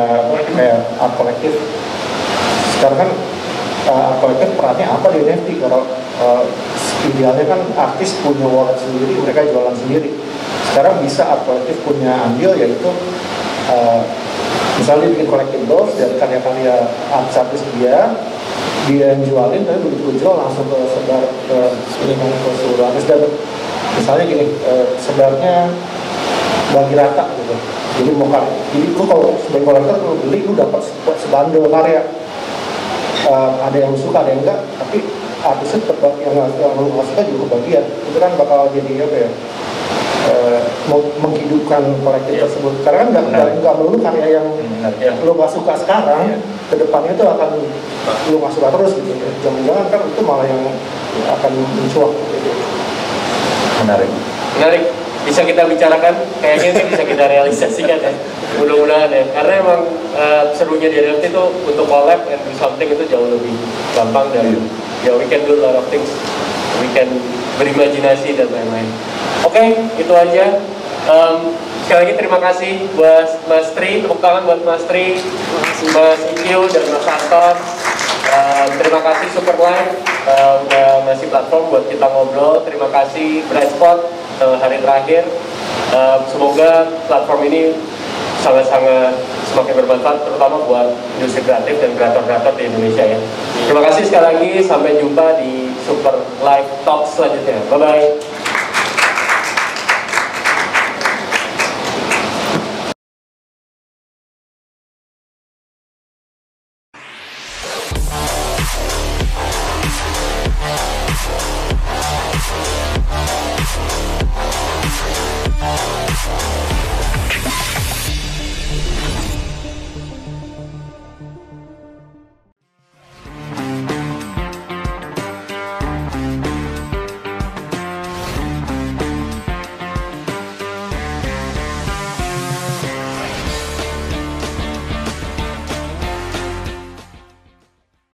kayak art kolektif. Sekarang kan art kolektif perannya apa di NFT? Kalau idealnya kan artis punya wallet sendiri, mereka jualan sendiri. Sekarang bisa art kolektif punya andil, yaitu misalnya bikin collectibles dari karya-karya artis dia yang jualin, tapi begitu jual langsung sebar ke seluruh artis. Dan misalnya gini, sebarnya bagi rata gitu. Jadi lu kalau sebagai kolektor lu beli, lu dapat sebandel karya. Ada yang suka, ada yang enggak, tapi artisnya tetap yang lu nggak suka juga kebagian. Itu kan bakal jadi menghidupkan kolektif tersebut. Karena kan nggak melulu karya yang lu nggak suka sekarang, kedepannya itu akan lu nggak suka terus gitu. Jangan-jangan kan itu malah yang akan mencuat. Gitu. Menarik. Bisa kita bicarakan, kayaknya itu bisa kita realisasikan ya. Mudah-mudahan ya, karena emang serunya di NFT itu untuk collab and do something itu jauh lebih gampang dan we can do a lot of things, we can berimajinasi dan lain-lain. Oke, itu aja. Sekali lagi terima kasih buat Mas Tri, tepuk tangan buat Mas Tri, Mas Ikil dan Mas Anton. Terima kasih Superlight udah ngasih platform buat kita ngobrol. Terima kasih Brightspot hari terakhir. Semoga platform ini sangat-sangat semakin bermanfaat, terutama buat industri kreatif dan kreator-kreator di Indonesia ya. Terima kasih sekali lagi, sampai jumpa di Super Live Talk selanjutnya. Bye-bye.